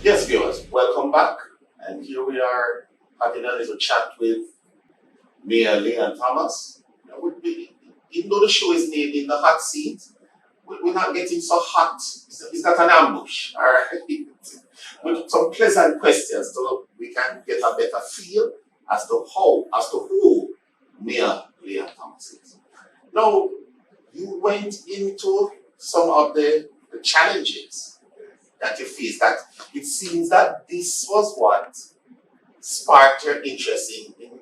Yes, viewers, welcome back. And here we are having a little chat with Mayor Leon Thomas. Even though the show is named in the hot seat, we're not getting so hot. It's not an ambush, all right? With some pleasant questions so we can get a better feel as to who Mayor Leon Thomas is. Now, you went into some of the challenges that you faced. That it seems that this was what sparked your interest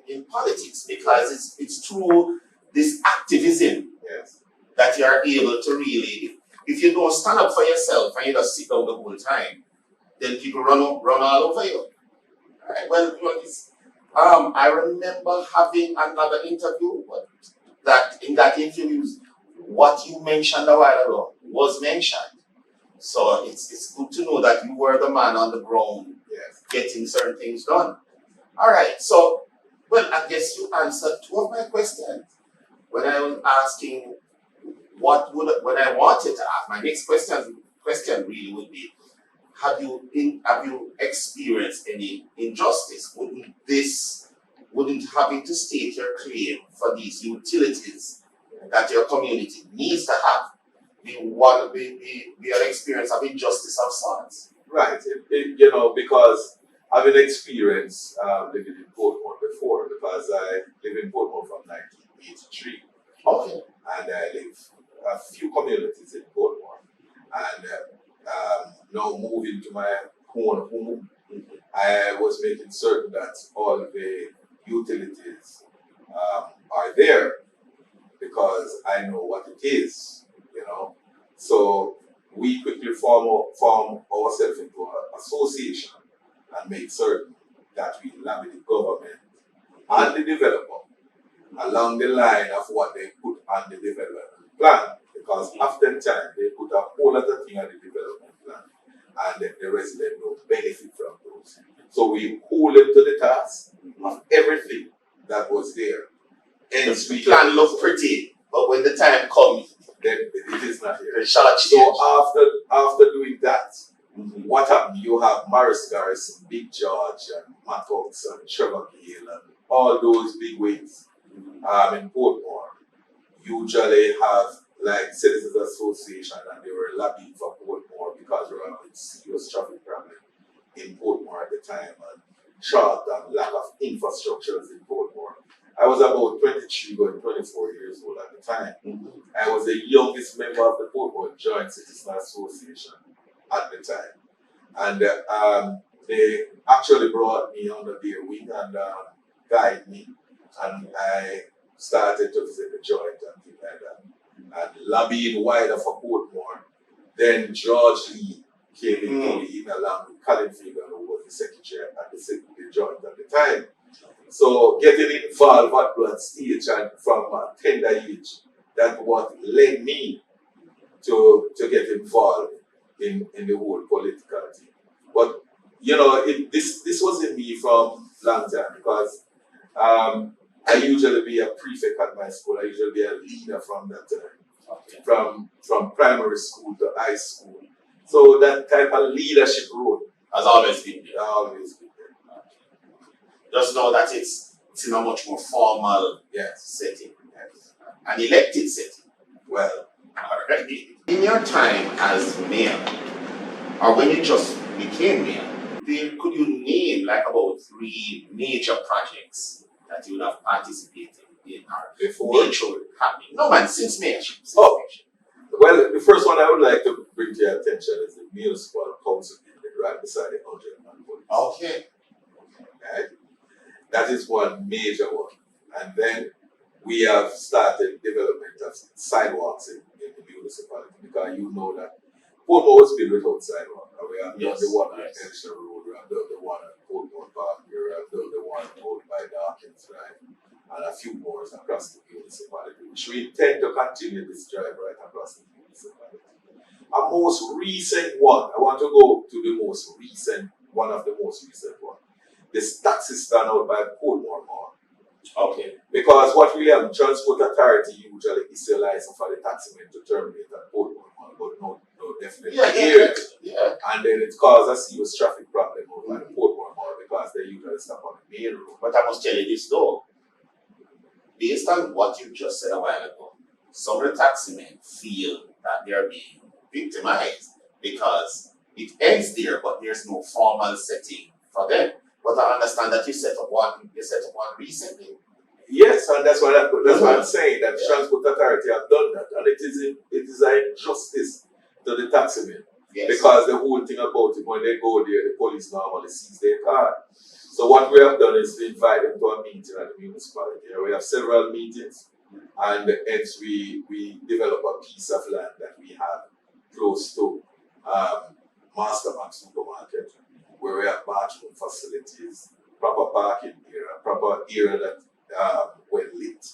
in politics because it's through this activism Yes. that you are able to really, if you don't stand up for yourself and you just sit down the whole time, then people run all over you. Right? I remember having another interview, but that in that interview, what you mentioned a while ago was mentioned. So it's good to know that you were the man on the ground Yes. getting certain things done. All right. So, well, I guess you answered two of my questions. When I was asking when I wanted to ask, my next question really would be, have you experienced any injustice? Wouldn't having to state your claim for these utilities that your community needs to have be an experience of injustice of sorts? Right. Because I've been experienced living in Portmore before, because I live in Portmore from 1983, Okay. and I live a few communities in Portmore, and now moving to my own home, I was making certain that all the utilities are there, because I know what it is. So we quickly form ourselves into an association and make certain that we lobby the government and the developer along the line of what they put on the development plan. Because oftentimes they put a whole lot of things on the development plan and the resident don't benefit from those. So we hold them to the task of everything that was there. Hence, The plan looked pretty, but when the time comes, then it is not here. the shall So change. after doing that, what happened? You have Morris Garrison, Big George, and Matt Oaks, and Trevor Gale, and all those big wigs in Portmore. Usually have like Citizens Association, and they were lobbying for Portmore because we were having serious traffic problem in Portmore at the time, and short and lack of infrastructures in Portmore. I was about 23 going 24 years old at the time. I was the youngest member of the Portmore Joint Citizens Association at the time. And they actually brought me under their wing and guided me. And I started to visit the joint and things like that. And lobbying wider for Portmore. Then George Lee came into the along with Colin Fagan, who was the secretary at the joint at the time. So getting involved at that stage and from a tender age, that what led me to get involved in the whole political thing. But this was in me from long time, because I usually be a prefect at my school. I usually be a leader from that time, Okay. from primary school to high school. So that type of leadership role Has always been there. always been there. Just know that it's in a much more formal Yes. setting, an elected setting. Well, Alright. In your time as mayor, or when you just became mayor, could you name like about 3 major projects that you would have participated in or before. made sure happening? No man, since mayorship. Oh. Well, the first one I would like to bring to your attention is the municipal council building right beside the 100-man police. Okay. Right? That is one major one. And then we have started development of sidewalks in the municipality, because you know that Portmore was built without sidewalk. And we have done the one on Elster Road, we have done the one on Portmore Park, we have done the one out by Dawkins Drive, and a few more across the municipality, which we intend to continue this drive right across the municipality. A most recent one, I want to go to the most recent, one of the most recent one. This taxi stand out by Portmore Mall. Okay. Because what we have, Transport Authority usually is a license for the taximan to terminate at Portmore Mall, but no would definitely Yeah, hear it. yeah. And then it caused a serious traffic problem over the Portmore Mall because they usually stop on the main road. But I must tell you this though, based on what you just said a while ago, some of the taxi men feel that they're being victimized because it ends there, but there's no formal setting for them. But I understand that you set up one recently. Yes, and that's what I'm saying, that the Transport Authority have done that, and it is an injustice to the taximen. Yes. Because the whole thing about it, when they go there, the police normally seize their car. So what we have done is to invite them to a meeting at the municipality. We have several meetings, and hence we develop a piece of land that we have close to Masterman Supermarket, where we have bathroom facilities, proper parking area, proper area that well lit,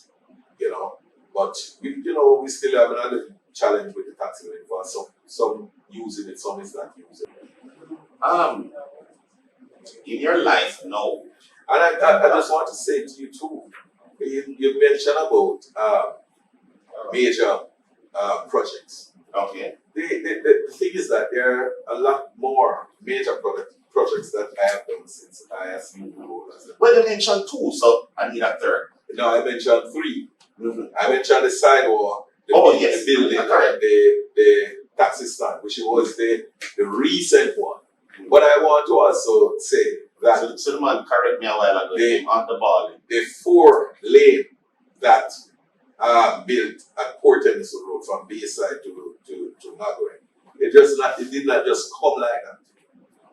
you know. But we still have another challenge with the taxi for some using it, some is not using it. In your life now, And I just want to say to you too, you mentioned about major projects. okay. The thing is that there are a lot more major projects that I have done since I asked you to. Well, you mentioned two, so I need a third. No, I mentioned 3. Mm-hmm. I mentioned the sidewalk, the building, and the taxi stand, which was the recent one. But I want to also say that So the man correct me a while ago, on the ball. the 4-lane that built at PORTMORE Road from Bayside to Nagore, it did not just come like that.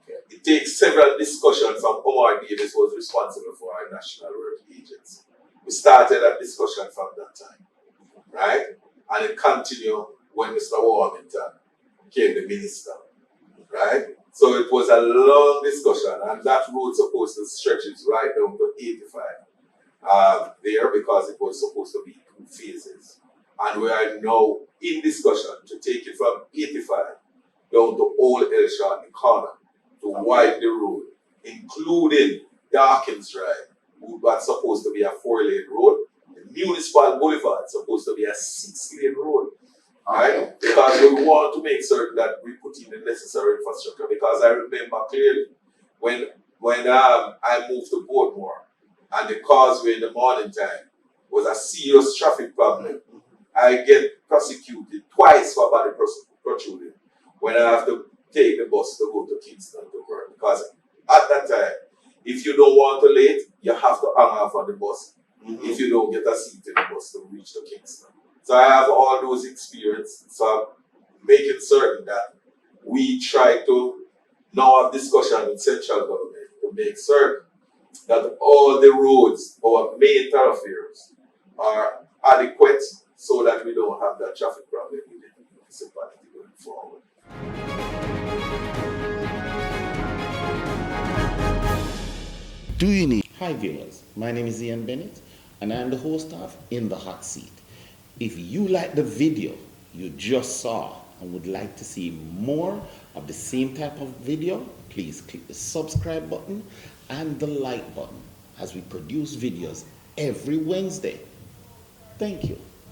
Okay. It takes several discussions from Omar Davis, was responsible for our national work agents. We started that discussion from that time, right? And it continued when Mr. Warmington became the minister, right? So it was a long discussion, and that road supposed to stretch it right down to 85 there, because it was supposed to be 2 phases. And we are now in discussion to take it from 85 down to Old Elshot, the corner, to widen the road, including Dawkins Drive, that's supposed to be a 4-lane road. The Municipal Boulevard is supposed to be a 6-lane road. Right? Because we want to make certain that we put in the necessary infrastructure. Because I remember clearly when I moved to Portmore and the causeway in the morning time was a serious traffic problem. I get prosecuted twice for body protruding when I have to take the bus to go to Kingston to work. Because at that time, if you don't want to late, you have to hang off on the bus. If you don't get a seat in the bus to reach to Kingston. So I have all those experiences. So I'm making certain that we try to now have discussion with central government to make certain that all the roads, our main thoroughfares, are adequate so that we don't have that traffic problem with the municipality going forward. Do you need? Hi viewers, my name is Ian Bennett and I'm the host of In the Hot Seat. If you like the video you just saw and would like to see more of the same type of video, please click the subscribe button and the like button as we produce videos every Wednesday. Thank you.